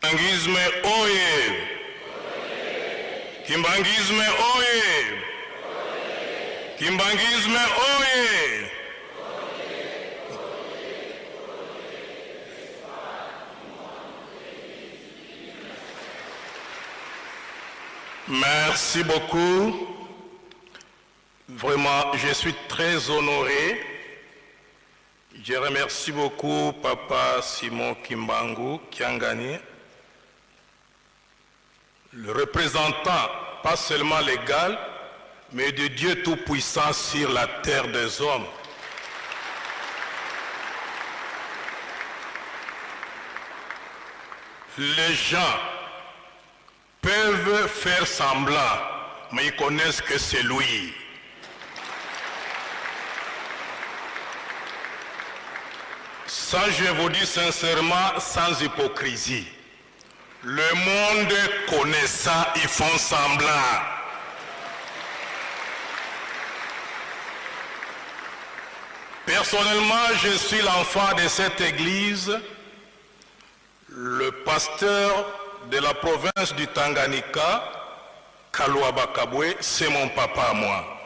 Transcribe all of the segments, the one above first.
Kimbangisme oye! Kimbangisme oye! Kimbangisme oye! Merci beaucoup. Vraiment, je suis très honoré. Je remercie beaucoup Papa Simon Kimbangu Kiangani, le représentant, pas seulement légal, mais de Dieu Tout-Puissant sur la terre des hommes. Les gens peuvent faire semblant, mais ils connaissent que c'est lui. Ça, je vous dis sincèrement, sans hypocrisie. Le monde connaît ça, ils font semblant. Personnellement, je suis l'enfant de cette église. Le pasteur de la province du Tanganyika, Kalouaba Kabwe, c'est mon papa à moi.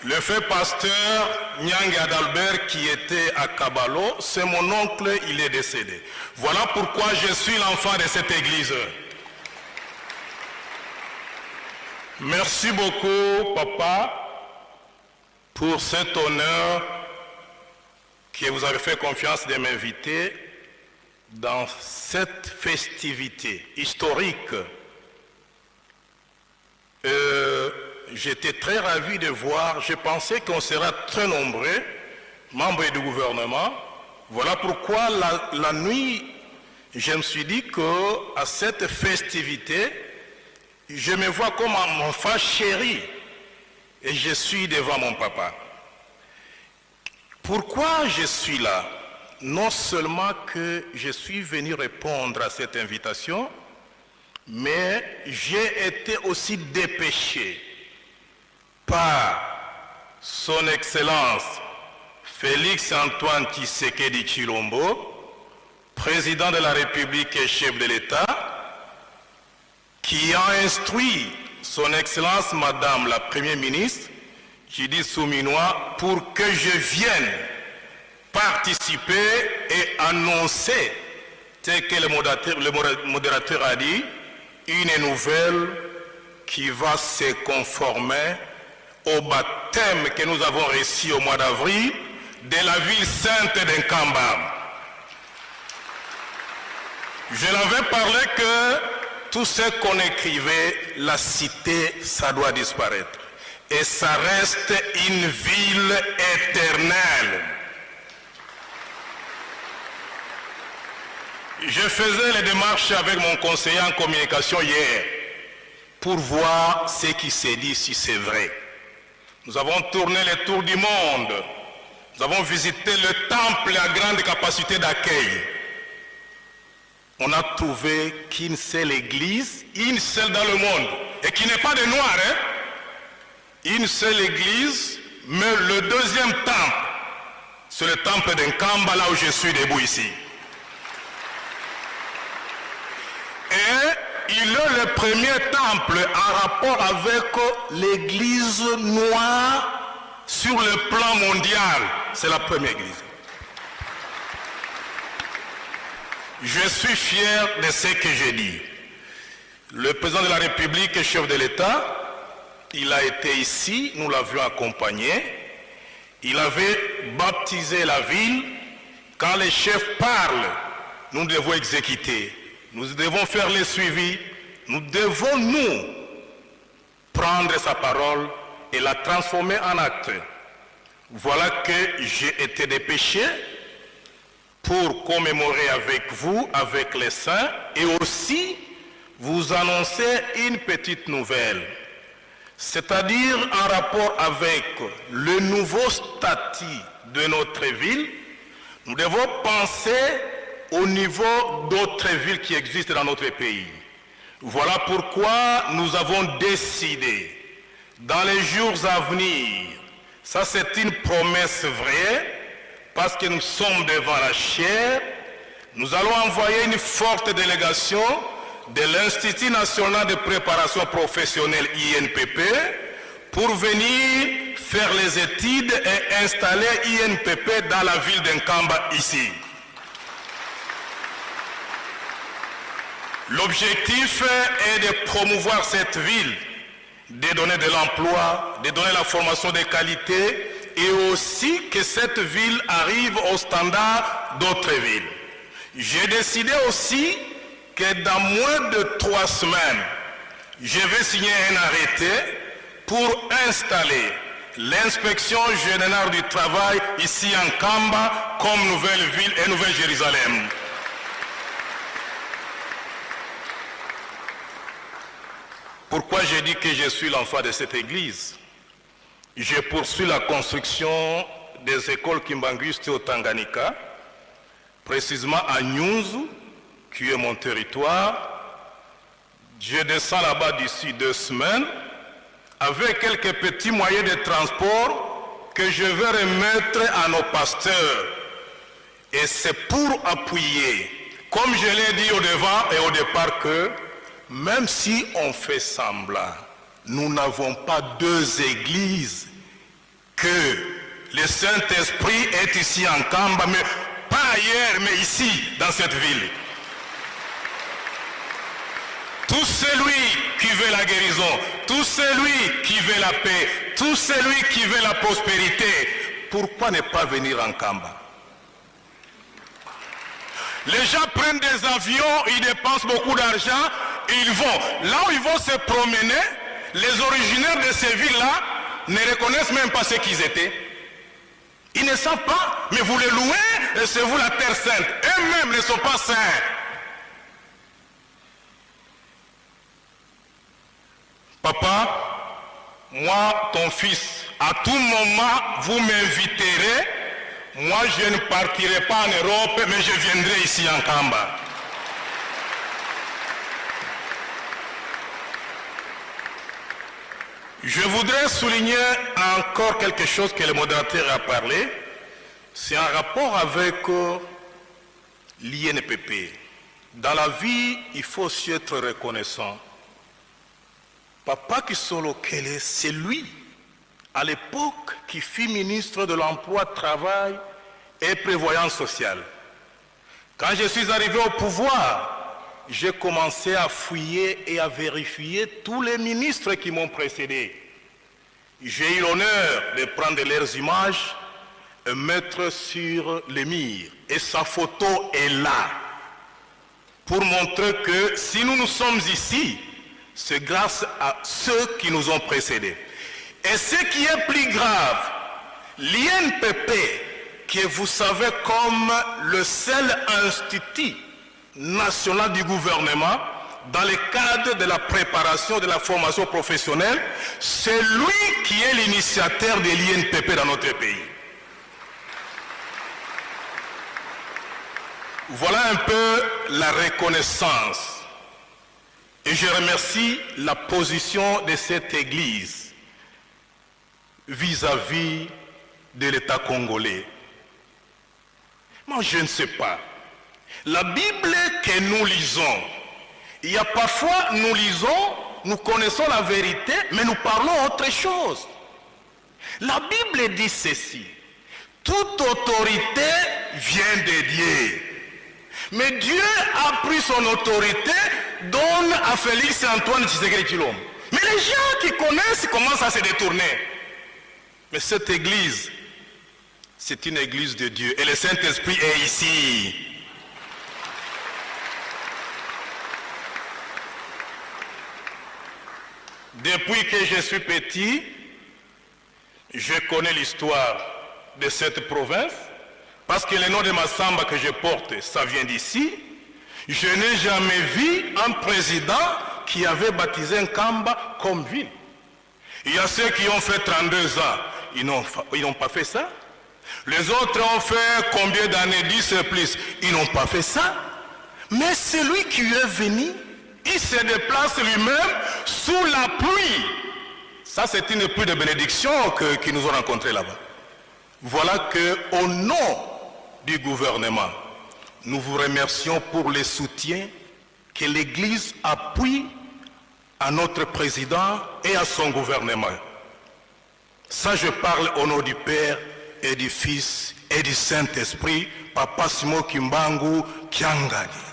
Le fait pasteur Nyange Adalbert qui était à Kabalo, c'est mon oncle, il est décédé. Voilà pourquoi je suis l'enfant de cette église. Merci beaucoup, papa, pour cet honneur que vous avez fait confiance de m'inviter dans cette festivité historique. J'étais très ravi de voir, je pensais qu'on sera très nombreux, membres du gouvernement. Voilà pourquoi la nuit, je me suis dit qu'à cette festivité, je me vois comme un enfant chéri et je suis devant mon papa. Pourquoi je suis là? Non seulement que je suis venu répondre à cette invitation, mais j'ai été aussi dépêché par son Excellence Félix Antoine Tshisekedi Tshilombo, président de la République et chef de l'État, qui a instruit son Excellence Madame la Première ministre, Judith Souminois, pour que je vienne participer et annoncer, tel que le modérateur a dit, une nouvelle qui va se conformer au baptême que nous avons reçu au mois d'avril de la ville sainte d'Nkamba. Je l'avais parlé que tout ce qu'on écrivait, la cité, ça doit disparaître. Et ça reste une ville éternelle. Je faisais les démarches avec mon conseiller en communication hier pour voir ce qui s'est dit, si c'est vrai. Nous avons tourné les tours du monde. Nous avons visité le temple à grande capacité d'accueil. On a trouvé qu'une seule église, une seule dans le monde, et qui n'est pas de noir, hein? Une seule église, mais le deuxième temple, c'est le temple d'Nkamba, là où je suis debout ici. Et il est le premier temple en rapport avec l'église noire sur le plan mondial. C'est la première église. Je suis fier de ce que j'ai dit. Le président de la République et chef de l'État, il a été ici, nous l'avions accompagné. Il avait baptisé la ville. Quand les chefs parlent, nous devons exécuter. Nous devons faire le suivi. Nous devons, nous, prendre sa parole et la transformer en acte. Voilà que j'ai été dépêché pour commémorer avec vous, avec les saints, et aussi vous annoncer une petite nouvelle. C'est-à-dire en rapport avec le nouveau statut de notre ville, nous devons penser au niveau d'autres villes qui existent dans notre pays. Voilà pourquoi nous avons décidé, dans les jours à venir, ça c'est une promesse vraie, parce que nous sommes devant la chaire, nous allons envoyer une forte délégation de l'Institut national de préparation professionnelle INPP pour venir faire les études et installer INPP dans la ville d'Nkamba ici. L'objectif est de promouvoir cette ville, de donner de l'emploi, de donner la formation de qualité et aussi que cette ville arrive au standard d'autres villes. J'ai décidé aussi que dans moins de 3 semaines, je vais signer un arrêté pour installer l'inspection générale du travail ici en Kamba comme nouvelle ville et Nouvelle-Jérusalem. Pourquoi j'ai dit que je suis l'enfant de cette église? Je poursuis la construction des écoles Kimbanguiste au Tanganyika, précisément à Nyunzu, qui est mon territoire. Je descends là-bas d'ici 2 semaines avec quelques petits moyens de transport que je vais remettre à nos pasteurs. Et c'est pour appuyer, comme je l'ai dit au devant et au départ, que même si on fait semblant, nous n'avons pas 2 églises, que le Saint-Esprit est ici en Kamba, mais pas ailleurs, mais ici, dans cette ville. Tout celui qui veut la guérison, tout celui qui veut la paix, tout celui qui veut la prospérité, pourquoi ne pas venir en Kamba? Les gens prennent des avions, ils dépensent beaucoup d'argent, ils vont. Là où ils vont se promener, les originaires de ces villes-là ne reconnaissent même pas ce qu'ils étaient. Ils ne savent pas, mais vous les louez, et c'est vous la terre sainte. Eux-mêmes ne sont pas saints. Papa, moi, ton fils, à tout moment, vous m'inviterez. Moi, je ne partirai pas en Europe, mais je viendrai ici en Kamba. Je voudrais souligner encore quelque chose que le modérateur a parlé. C'est un rapport avec l'INPP. Dans la vie, il faut aussi être reconnaissant. Papa Kisolo Kele, c'est lui, à l'époque, qui fut ministre de l'Emploi, Travail et Prévoyance sociale. Quand je suis arrivé au pouvoir, j'ai commencé à fouiller et à vérifier tous les ministres qui m'ont précédé. J'ai eu l'honneur de prendre leurs images et mettre sur les murs. Et sa photo est là, pour montrer que si nous nous sommes ici, c'est grâce à ceux qui nous ont précédés. Et ce qui est plus grave, l'INPP, que vous savez comme le seul institut national du gouvernement, dans le cadre de la préparation de la formation professionnelle, c'est lui qui est l'initiateur de l'INPP dans notre pays. Voilà un peu la reconnaissance. Et je remercie la position de cette Église vis-à-vis de l'État congolais. Moi, je ne sais pas. La Bible que nous lisons, il y a parfois, nous lisons, nous connaissons la vérité, mais nous parlons autre chose. La Bible dit ceci: toute autorité vient de Dieu. Mais Dieu a pris son autorité, donne à Félix Antoine Tshisekedi Tshilombo. Mais les gens qui connaissent commencent à se détourner. Mais cette église, c'est une église de Dieu. Et le Saint-Esprit est ici. Depuis que je suis petit, je connais l'histoire de cette province. Parce que le nom de Massamba que je porte, ça vient d'ici. Je n'ai jamais vu un président qui avait baptisé Nkamba comme ville. Il y a ceux qui ont fait 32 ans, ils n'ont pas fait ça. Les autres ont fait combien d'années, 10 et plus, ils n'ont pas fait ça. Mais celui qui est venu, il se déplace lui-même sous la pluie. Ça, c'est une pluie de bénédiction qui nous ont rencontrés là-bas. Voilà qu'au nom du gouvernement. Nous vous remercions pour le soutien que l'Église appuie à notre président et à son gouvernement. Ça, je parle au nom du Père et du Fils et du Saint-Esprit, Papa Simon Kimbangu Kiangani.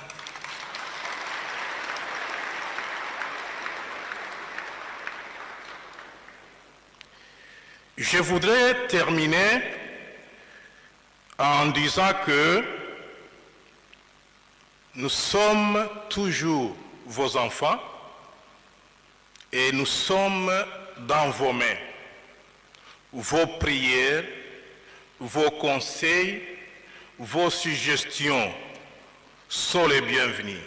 Je voudrais terminer en disant que nous sommes toujours vos enfants et nous sommes dans vos mains. Vos prières, vos conseils, vos suggestions sont les bienvenus.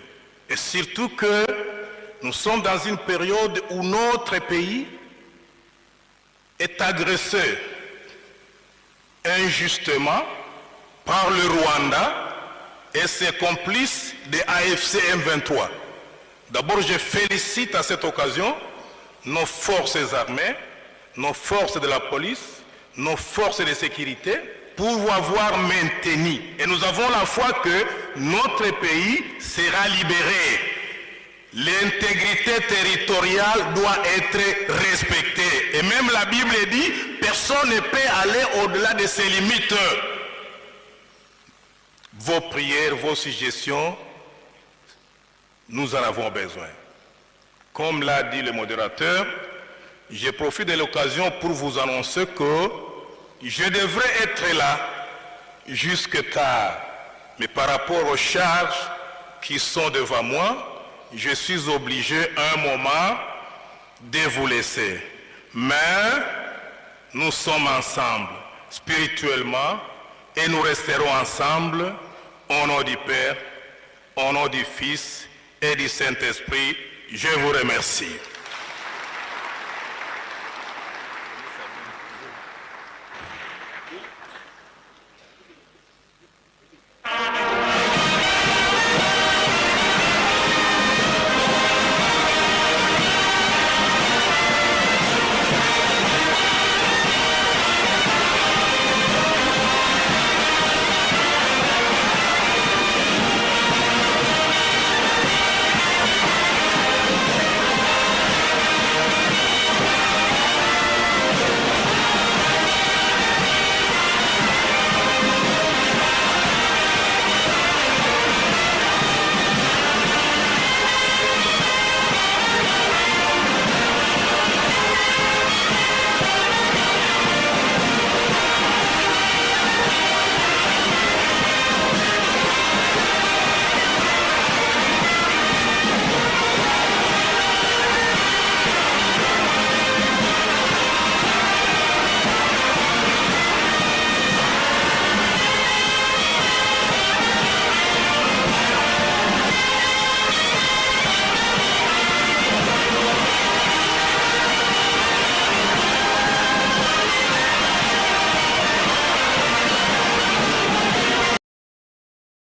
Et surtout que nous sommes dans une période où notre pays est agressé injustement par le Rwanda et ses complices de AFC M23. D'abord, je félicite à cette occasion nos forces armées, nos forces de la police, nos forces de sécurité pour avoir maintenu. Et nous avons la foi que notre pays sera libéré. L'intégrité territoriale doit être respectée. Et même la Bible dit, personne ne peut aller au-delà de ses limites. Vos prières, vos suggestions, nous en avons besoin. Comme l'a dit le modérateur, je profite de l'occasion pour vous annoncer que je devrais être là jusque tard. Mais par rapport aux charges qui sont devant moi, je suis obligé un moment de vous laisser. Mais nous sommes ensemble spirituellement et nous resterons ensemble au nom du Père, au nom du Fils et du Saint-Esprit. Je vous remercie.